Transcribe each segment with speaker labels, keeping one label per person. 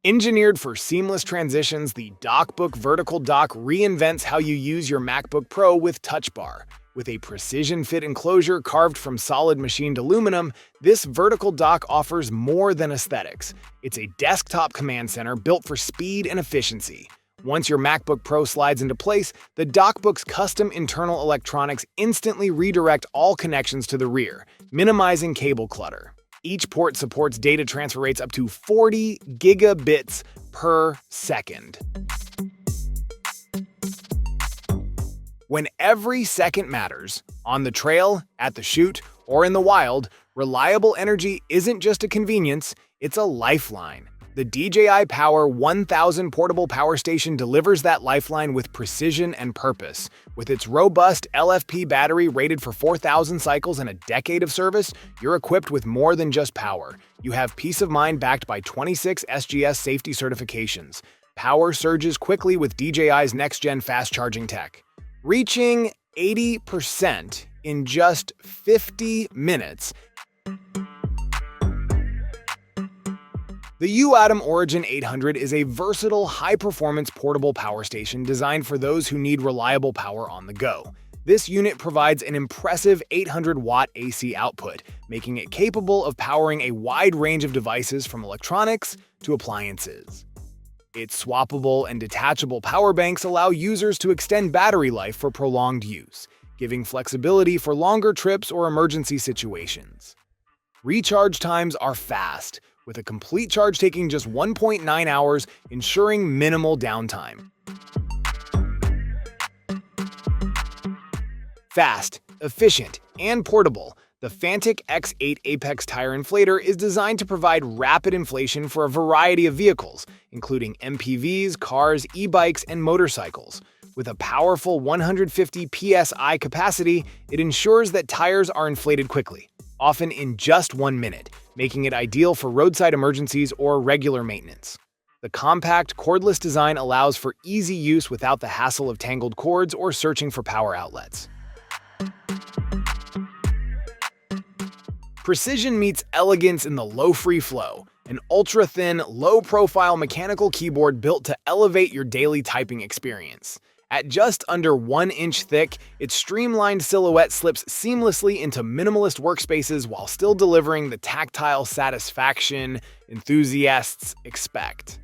Speaker 1: Engineered for seamless transitions, the DockBook Vertical Dock reinvents how you use your MacBook Pro with Touch Bar. With a precision-fit enclosure carved from solid machined aluminum, this vertical dock offers more than aesthetics. It's a desktop command center built for speed and efficiency. Once your MacBook Pro slides into place, the DockBook's custom internal electronics instantly redirect all connections to the rear, minimizing cable clutter. Each port supports data transfer rates up to 40 gigabits per second. When every second matters, on the trail, at the chute, or in the wild, reliable energy isn't just a convenience, it's a lifeline. The DJI Power 1000 portable power station delivers that lifeline with precision and purpose. With its robust LFP battery rated for 4,000 cycles and a decade of service, you're equipped with more than just power. You have peace of mind backed by 26 SGS safety certifications. Power surges quickly with DJI's next-gen fast-charging tech, reaching 80% in just 50 minutes. The U-Atom Origin 800 is a versatile, high-performance portable power station designed for those who need reliable power on the go. This unit provides an impressive 800-watt AC output, making it capable of powering a wide range of devices from electronics to appliances. Its swappable and detachable power banks allow users to extend battery life for prolonged use, giving flexibility for longer trips or emergency situations. Recharge times are fast, with a complete charge taking just 1.9 hours, ensuring minimal downtime. Fast, efficient, and portable, the Fantic X8 Apex tire inflator is designed to provide rapid inflation for a variety of vehicles, including MPVs, cars, e-bikes, and motorcycles. With a powerful 150 psi capacity, it ensures that tires are inflated quickly, often in just 1 minute, making it ideal for roadside emergencies or regular maintenance. The compact, cordless design allows for easy use without the hassle of tangled cords or searching for power outlets. Precision meets elegance in the low-free flow, an ultra-thin, low-profile mechanical keyboard built to elevate your daily typing experience. At just under 1 inch thick, its streamlined silhouette slips seamlessly into minimalist workspaces while still delivering the tactile satisfaction enthusiasts expect.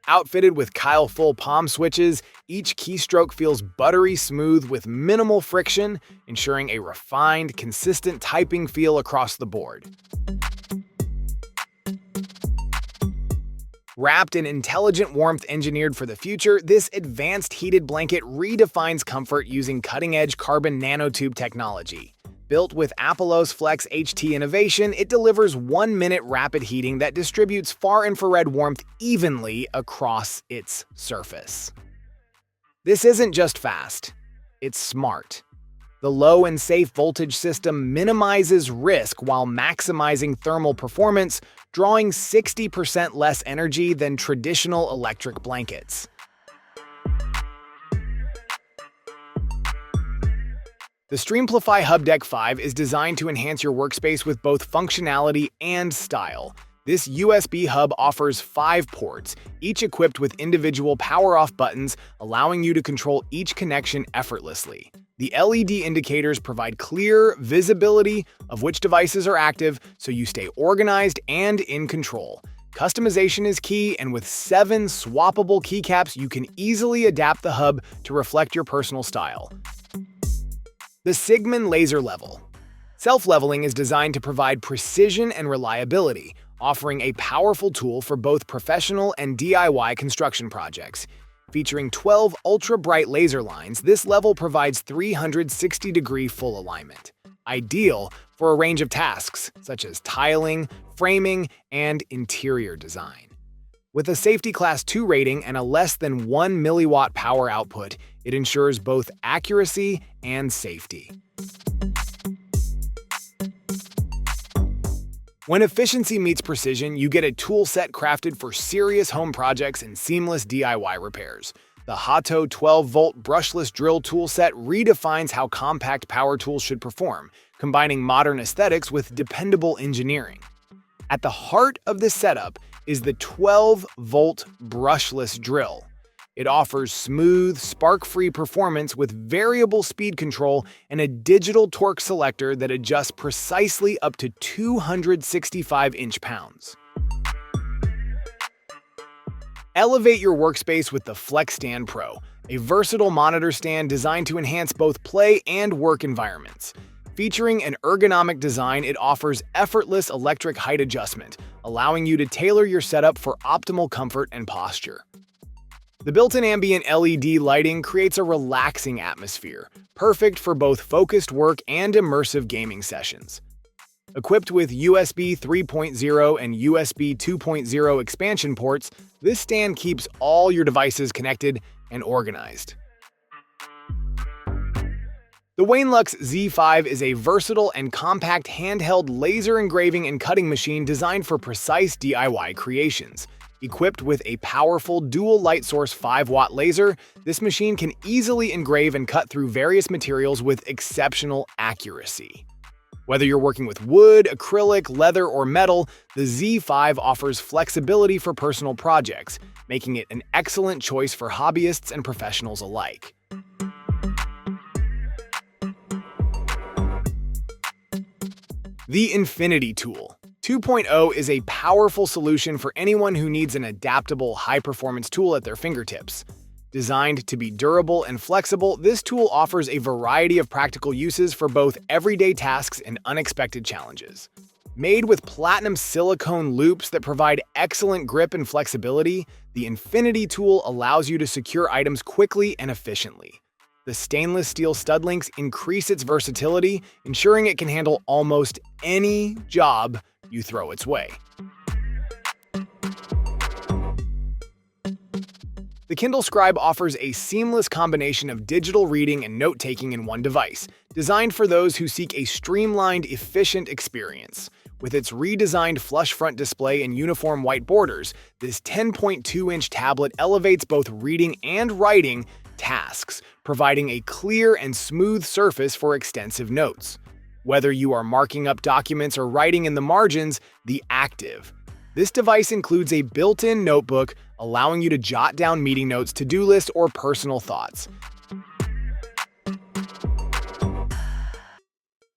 Speaker 1: Outfitted with Kyle-full palm switches, each keystroke feels buttery smooth with minimal friction, ensuring a refined, consistent typing feel across the board. Wrapped in intelligent warmth engineered for the future, this advanced heated blanket redefines comfort using cutting-edge carbon nanotube technology. Built with Apollo's Flex HT innovation, it delivers 1-minute rapid heating that distributes far-infrared warmth evenly across its surface. This isn't just fast, it's smart. The low and safe voltage system minimizes risk while maximizing thermal performance, drawing 60% less energy than traditional electric blankets. The Streamplify HubDeck 5 is designed to enhance your workspace with both functionality and style. This USB hub offers 5 ports, each equipped with individual power-off buttons, allowing you to control each connection effortlessly. The LED indicators provide clear visibility of which devices are active, so you stay organized and in control. Customization is key, and with 7 swappable keycaps, you can easily adapt the hub to reflect your personal style. The Sigmund Laser Level. Self-leveling is designed to provide precision and reliability, offering a powerful tool for both professional and DIY construction projects. Featuring 12 ultra-bright laser lines, this level provides 360-degree full alignment, ideal for a range of tasks such as tiling, framing, and interior design. With a Safety Class 2 rating and a less than 1 milliwatt power output, it ensures both accuracy and safety. When efficiency meets precision, you get a tool set crafted for serious home projects and seamless DIY repairs. The Hato 12-volt brushless drill tool set redefines how compact power tools should perform, combining modern aesthetics with dependable engineering. At the heart of this setup is the 12-volt brushless drill. It offers smooth, spark-free performance with variable speed control and a digital torque selector that adjusts precisely up to 265 inch-pounds. Elevate your workspace with the FlexStand Pro, a versatile monitor stand designed to enhance both play and work environments. Featuring an ergonomic design, it offers effortless electric height adjustment, allowing you to tailor your setup for optimal comfort and posture. The built-in ambient LED lighting creates a relaxing atmosphere, perfect for both focused work and immersive gaming sessions. Equipped with USB 3.0 and USB 2.0 expansion ports, this stand keeps all your devices connected and organized. The Wainlux Z5 is a versatile and compact handheld laser engraving and cutting machine designed for precise DIY creations. Equipped with a powerful dual light source 5-watt laser, this machine can easily engrave and cut through various materials with exceptional accuracy. Whether you're working with wood, acrylic, leather, or metal, the Z5 offers flexibility for personal projects, making it an excellent choice for hobbyists and professionals alike. The Infinity Tool 2.0 is a powerful solution for anyone who needs an adaptable, high-performance tool at their fingertips. Designed to be durable and flexible, this tool offers a variety of practical uses for both everyday tasks and unexpected challenges. Made with platinum silicone loops that provide excellent grip and flexibility, the Infinity Tool allows you to secure items quickly and efficiently. The stainless steel stud links increase its versatility, ensuring it can handle almost any job you throw its way. The Kindle Scribe offers a seamless combination of digital reading and note-taking in one device, designed for those who seek a streamlined, efficient experience. With its redesigned flush front display and uniform white borders, this 10.2-inch tablet elevates both reading and writing tasks, providing a clear and smooth surface for extensive notes. Whether you are marking up documents or writing in the margins, the Active. This device includes a built-in notebook, allowing you to jot down meeting notes, to-do lists, or personal thoughts.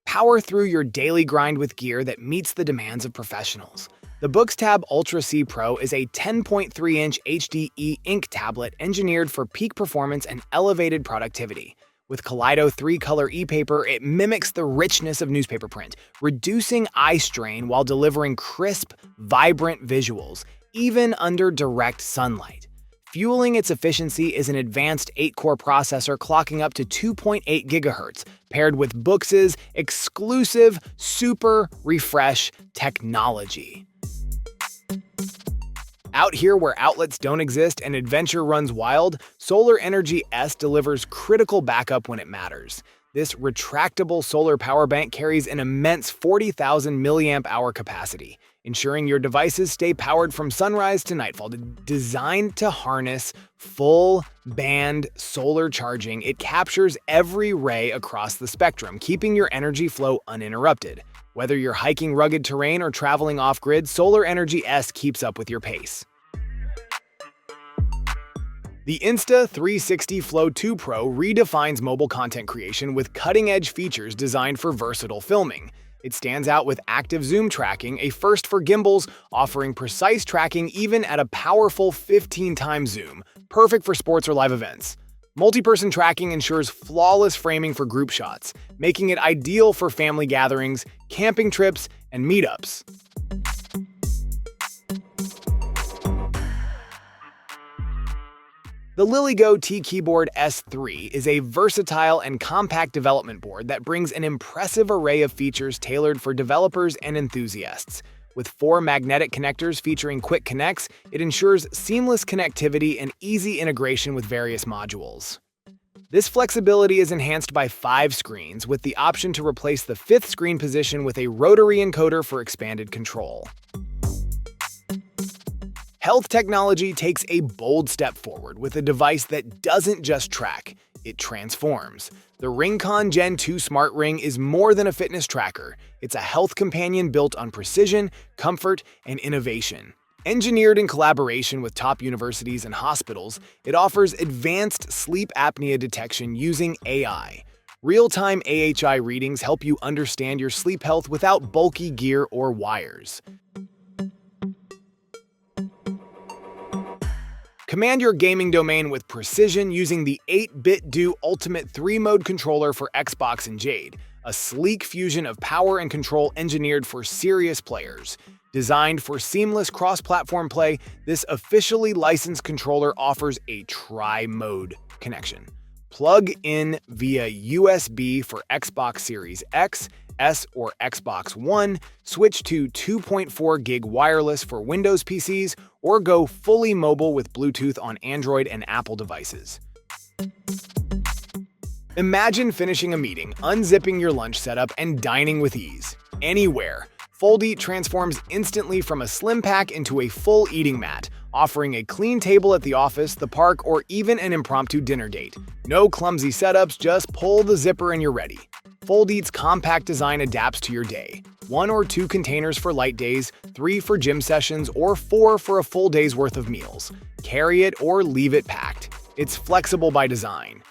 Speaker 1: Power through your daily grind with gear that meets the demands of professionals. The BooksTab Ultra C Pro is a 10.3-inch HD e-ink tablet engineered for peak performance and elevated productivity. With Kaleido 3-color e-paper, it mimics the richness of newspaper print, reducing eye strain while delivering crisp, vibrant visuals, even under direct sunlight. Fueling its efficiency is an advanced 8-core processor clocking up to 2.8 GHz, paired with Books' exclusive Super Refresh technology. Out here where outlets don't exist and adventure runs wild, Solar Energy S delivers critical backup when it matters. This retractable solar power bank carries an immense 40,000 mAh capacity, ensuring your devices stay powered from sunrise to nightfall. Designed to harness full-band solar charging, it captures every ray across the spectrum, keeping your energy flow uninterrupted. Whether you're hiking rugged terrain or traveling off-grid, Solar Energy S keeps up with your pace. The Insta360 Flow 2 Pro redefines mobile content creation with cutting-edge features designed for versatile filming. It stands out with active zoom tracking, a first for gimbals, offering precise tracking even at a powerful 15x zoom, perfect for sports or live events. Multi-person tracking ensures flawless framing for group shots, making it ideal for family gatherings, camping trips, and meetups. The LilyGo T-Keyboard S3 is a versatile and compact development board that brings an impressive array of features tailored for developers and enthusiasts. With 4 magnetic connectors featuring quick connects, it ensures seamless connectivity and easy integration with various modules. This flexibility is enhanced by 5 screens, with the option to replace the 5th screen position with a rotary encoder for expanded control. Health technology takes a bold step forward with a device that doesn't just track, it transforms. The Ringcon Gen 2 Smart Ring is more than a fitness tracker. It's a health companion built on precision, comfort, and innovation. Engineered in collaboration with top universities and hospitals, it offers advanced sleep apnea detection using AI. Real-time AHI readings help you understand your sleep health without bulky gear or wires. Command your gaming domain with precision using the 8-bit Ultimate 3-mode controller for Xbox and Jade, a sleek fusion of power and control engineered for serious players. Designed for seamless cross-platform play, this officially licensed controller offers a tri-mode connection. Plug in via USB for Xbox Series X, S, or Xbox One, switch to 2.4 gig wireless for Windows PCs, or go fully mobile with Bluetooth on Android and Apple devices. Imagine finishing a meeting, unzipping your lunch setup, and dining with ease. Anywhere. Foldeat transforms instantly from a slim pack into a full eating mat, offering a clean table at the office, the park, or even an impromptu dinner date. No clumsy setups, just pull the zipper and you're ready. Foldeat's compact design adapts to your day. 1 or 2 containers for light days, 3 for gym sessions, or 4 for a full day's worth of meals. Carry it or leave it packed. It's flexible by design.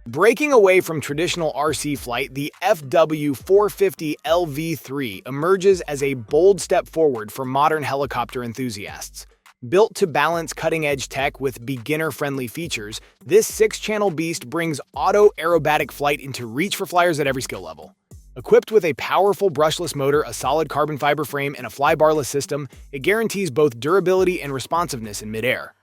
Speaker 1: Breaking away from traditional RC flight, the FW450LV3 emerges as a bold step forward for modern helicopter enthusiasts. Built to balance cutting-edge tech with beginner-friendly features, this 6-channel beast brings auto-aerobatic flight into reach for flyers at every skill level. Equipped with a powerful brushless motor, a solid carbon fiber frame, and a fly-barless system, it guarantees both durability and responsiveness in midair.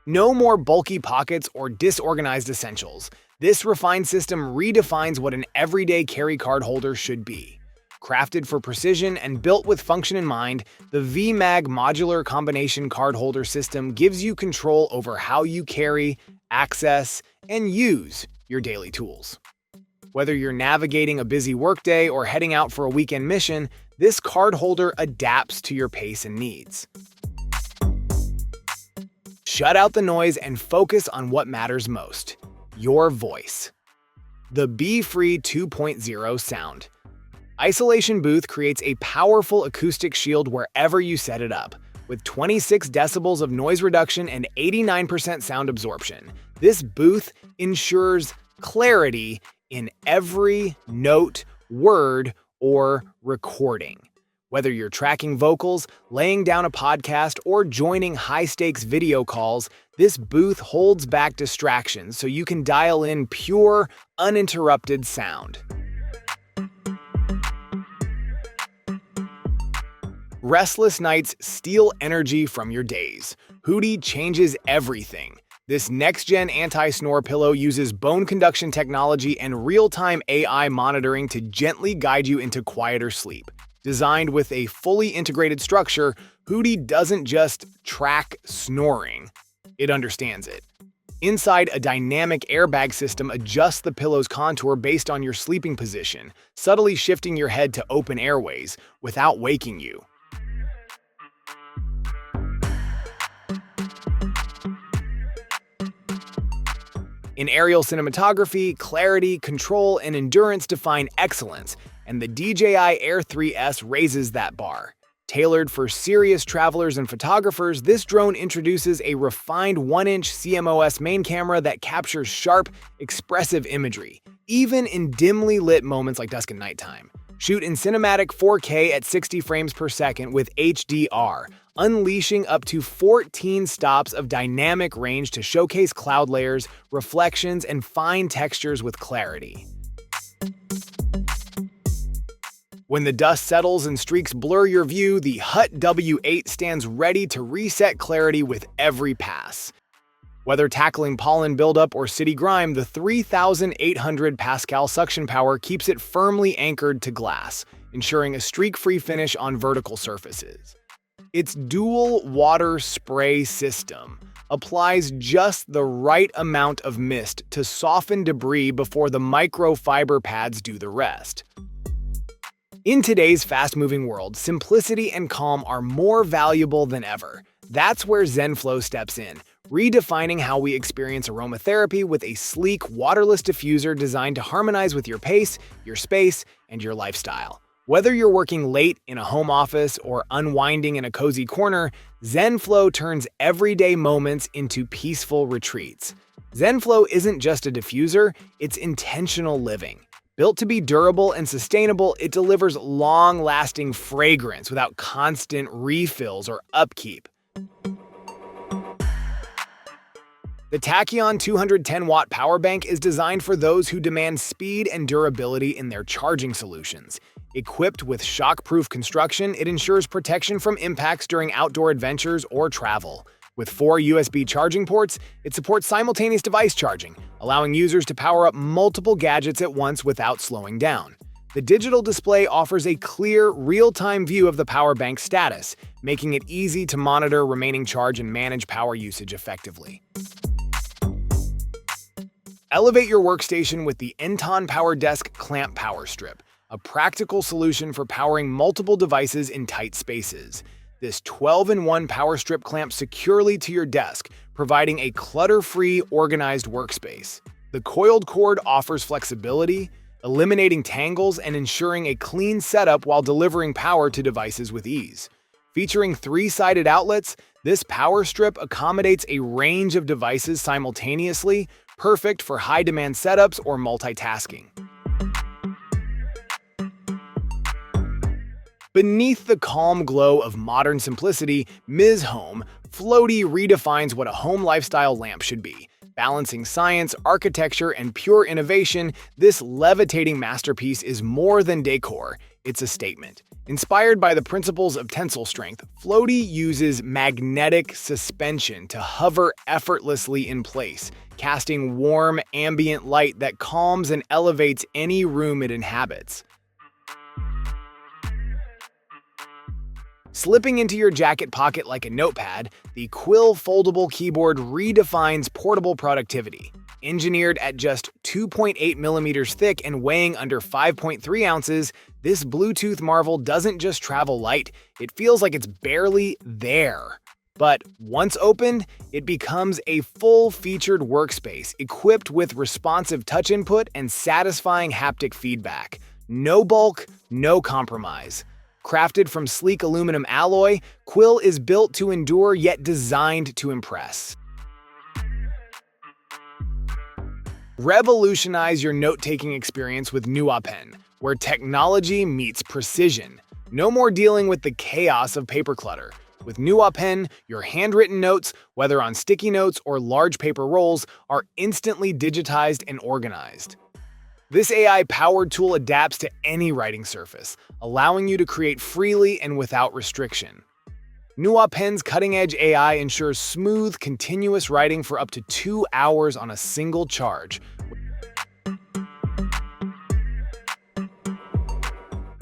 Speaker 1: No more bulky pockets or disorganized essentials. This refined system redefines what an everyday carry card holder should be. Crafted for precision and built with function in mind, the VMAG modular combination card holder system gives you control over how you carry, access, and use your daily tools. Whether you're navigating a busy workday or heading out for a weekend mission, this card holder adapts to your pace and needs. Shut out the noise and focus on what matters most: your voice. The Be Free 2.0 sound. Isolation Booth creates a powerful acoustic shield wherever you set it up. With 26 decibels of noise reduction and 89% sound absorption, this booth ensures clarity in every note, word, or recording. Whether you're tracking vocals, laying down a podcast, or joining high-stakes video calls, this booth holds back distractions so you can dial in pure, uninterrupted sound. Restless nights steal energy from your days. Hootie changes everything. This next-gen anti-snore pillow uses bone conduction technology and real-time AI monitoring to gently guide you into quieter sleep. Designed with a fully integrated structure, Hootie doesn't just track snoring, it understands it. Inside, a dynamic airbag system adjusts the pillow's contour based on your sleeping position, subtly shifting your head to open airways without waking you. In aerial cinematography, clarity, control, and endurance define excellence, and the DJI Air 3S raises that bar. Tailored for serious travelers and photographers, this drone introduces a refined 1-inch CMOS main camera that captures sharp, expressive imagery, even in dimly lit moments like dusk and nighttime. Shoot in cinematic 4K at 60 frames per second with HDR, unleashing up to 14 stops of dynamic range to showcase cloud layers, reflections, and fine textures with clarity. When the dust settles and streaks blur your view, the Hut W8 stands ready to reset clarity with every pass. Whether tackling pollen buildup or city grime, the 3,800 Pascal suction power keeps it firmly anchored to glass, ensuring a streak-free finish on vertical surfaces. Its dual water spray system applies just the right amount of mist to soften debris before the microfiber pads do the rest. In today's fast-moving world, simplicity and calm are more valuable than ever. That's where ZenFlow steps in, redefining how we experience aromatherapy with a sleek, waterless diffuser designed to harmonize with your pace, your space, and your lifestyle. Whether you're working late in a home office or unwinding in a cozy corner, ZenFlow turns everyday moments into peaceful retreats. ZenFlow isn't just a diffuser, it's intentional living. Built to be durable and sustainable, it delivers long-lasting fragrance without constant refills or upkeep. The Tachyon 210-watt power bank is designed for those who demand speed and durability in their charging solutions. Equipped with shock-proof construction, it ensures protection from impacts during outdoor adventures or travel. With 4 USB charging ports, it supports simultaneous device charging, allowing users to power up multiple gadgets at once without slowing down. The digital display offers a clear, real-time view of the power bank's status, making it easy to monitor remaining charge and manage power usage effectively. Elevate your workstation with the Enton Power Desk Clamp Power Strip, a practical solution for powering multiple devices in tight spaces. This 12-in-1 power strip clamps securely to your desk, providing a clutter-free, organized workspace. The coiled cord offers flexibility, eliminating tangles and ensuring a clean setup while delivering power to devices with ease. Featuring 3-sided outlets, this power strip accommodates a range of devices simultaneously, perfect for high-demand setups or multitasking. Beneath the calm glow of modern simplicity, Ms. Home Floaty redefines what a home lifestyle lamp should be. Balancing science, architecture, and pure innovation, this levitating masterpiece is more than decor, it's a statement. Inspired by the principles of tensile strength, Floaty uses magnetic suspension to hover effortlessly in place, casting warm, ambient light that calms and elevates any room it inhabits. Slipping into your jacket pocket like a notepad, the Quill foldable keyboard redefines portable productivity. Engineered at just 2.8 millimeters thick and weighing under 5.3 ounces, this Bluetooth marvel doesn't just travel light, it feels like it's barely there. But once opened, it becomes a full-featured workspace equipped with responsive touch input and satisfying haptic feedback. No bulk, no compromise. Crafted from sleek aluminum alloy, Quill is built to endure yet designed to impress. Revolutionize your note-taking experience with NuaPen, where technology meets precision. No more dealing with the chaos of paper clutter. With NuaPen, your handwritten notes, whether on sticky notes or large paper rolls, are instantly digitized and organized. This AI-powered tool adapts to any writing surface, allowing you to create freely and without restriction. NuaPen's cutting-edge AI ensures smooth, continuous writing for up to 2 hours on a single charge.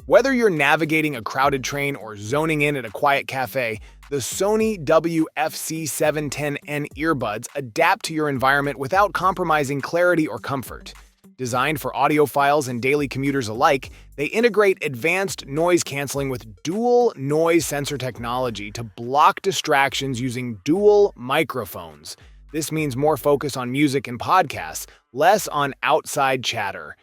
Speaker 1: Whether you're navigating a crowded train or zoning in at a quiet cafe, the Sony WFC710N earbuds adapt to your environment without compromising clarity or comfort. Designed for audiophiles and daily commuters alike, they integrate advanced noise canceling with dual noise sensor technology to block distractions using dual microphones. This means more focus on music and podcasts, less on outside chatter.